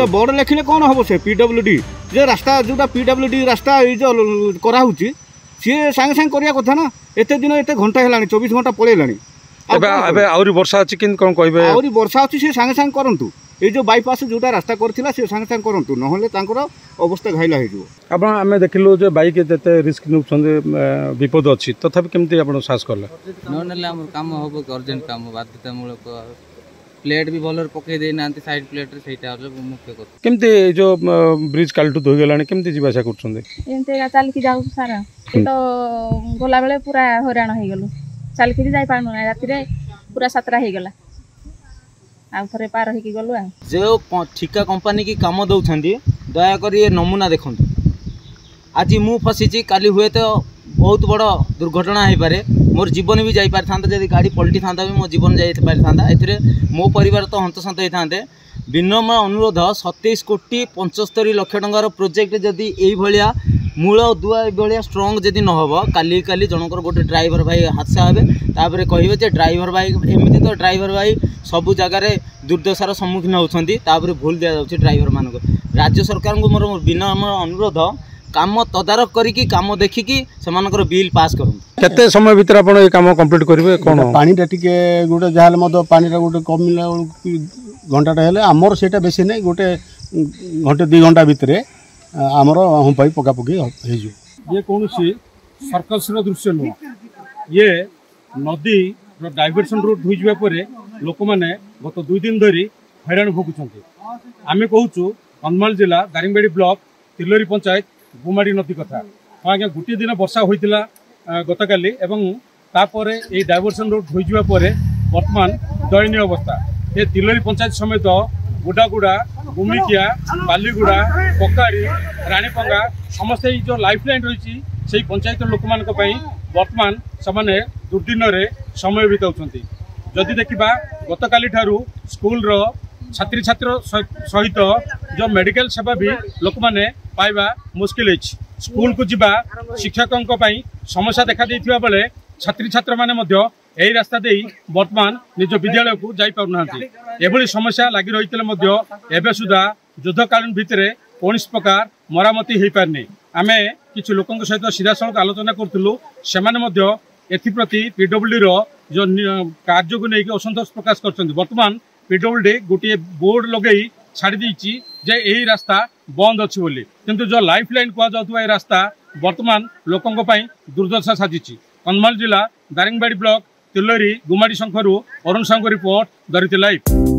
Board लिखिले कौन हम से पीडब्ल्यूडी जे रास्ता जोटा पीडब्ल्यूडी रास्ता जो कराऊँगी सी सांगे सांगे करिया कथा ना एत दिन एत घंटा है 24 घंटा पलैलानी आउरी वर्षा अच्छी कि कौन कह आउरी वर्षा अच्छी सी सांगे सांगे करंतु ये जो बाईपास जोटा रास्ता करथिला से सांगे सांगे करंतु नहले तांकर अवस्था घाइला हो आप आम देखिलु जे बाइक जेते रिस्क नउछन विपद अच्छी तथापि केमती आपण साहस करले ननेला हमर काम होबो अर्जेंट काम बाध्यतामूलक प्लेट भी भलर पकई दे नांती साइड प्लेट रे सेटा मुख्य कर केमती जो ब्रिज कालटू धोई गलानी केमती जीवासा करछन एमते चल की जाऊ सारा तो गोला बेले पूरा हैरान हो गलु चल की जाई पानु ना राति रे पूरा सतरा हो गला आ थरे पार हो की गलु आ जो ठिका कंपनी की काम दउछंदी दया करी ये नमूना देखंतु आज मु फसीची काली हुए तो बहुत बड़ दुर्घटना हो पारे मोर जीवन भी जाई पारि थांता जदि गाड़ी पलटी थांता भी मो जीवन जाई पारि थांता एथिरे मो परिवार तो हंतसंत होई थांते विनम्र अनुरोध 27 कोटी 75 लाख टंकार प्रोजेक्ट जदि एई भलिया मूल दुआ भाया स्ट्रंग जदि न हो काली काली जनकर गोटे ड्राइवर भाई हादसा हे तापर कहे जे ड्राइवर भाई एमती तो ड्राइवर भाई सबू जगार दुर्दशार सम्मुखीन होती भूल दि जाऊँगी ड्राइवर मानक राज्य सरकार को मोर विनम्र अनुरोध काम तदारक करिकी काम देखिकी सेमानकर बिल पास करूँ केते समय भीतर आपण ए काम कंप्लीट करिवे कोन पानीटा टिके गोटे जहाल मद पानीटा गोटे कमिला घंटाटा हेले आमर सेटा बेसी नै गोटे घंटे 2 घंटा भितर आमर हम पाई पका पकी हो ये कौन सी सर्कस दृश्य नुह ये नदी डाइवर्सन रोड हो जावा पर लोक मैंने गत 2 दिन धरी हैरान भोगुंट आम कहूँ कंधमाल जिला दारिंगबाड़ी ब्लॉक तिलोरी पंचायत गुमाड़ी नदी कथा हाँ आज्ञा गोटे दिन वर्षा होता गतकाली तापर ये डाइवर्सन रोड हो जावा पर वर्तमान दयनीय अवस्था ये तिलोरी पंचायत समेत गुडागुड़ा गुमिकिया बालीगुड़ा पकारी रानीपंगा समस्ते जो लाइफ लाइन रही से पंचायत लोक मान वर्तमान से दुर्दिन समय बिताऊँच जदि देखा गतकाली ठारू स्कूल रो छात्री छात्र सहित जो मेडिकल सेवा भी लोक मैंने पाइबा मुस्किल है स्कूल को जीवा शिक्षकों समस्या देखा देथिबा बेले छात्री छात्र माने यही रास्ता दे वर्तमान निज विद्यालय को जाई पारना एभली समस्या लगी रही सुधा युद्धकालीन भितर कौन प्रकार मरामती हो पारनी आम कि लोकों सहित सीधा सड़क आलोचना करूँ से एप्रति पीडब्ल्यूडी रो जो कार्य को लेकिन असंतोष प्रकाश कर वर्तमान पीडब्ल्यूडी गोटे बोर्ड लगे छाड़ी देछि जे यही रास्ता बंद अच्छी बोली किंतु जो लाइफ लाइन कह रास्ता वर्तमान लोकों दुर्दशा साजिश कंधमाल जिला दारिंगबाड़ी ब्लॉक तिलोरी गुमाड़ी शंखरू अरुण साहू रिपोर्ट धरित्री लाइव।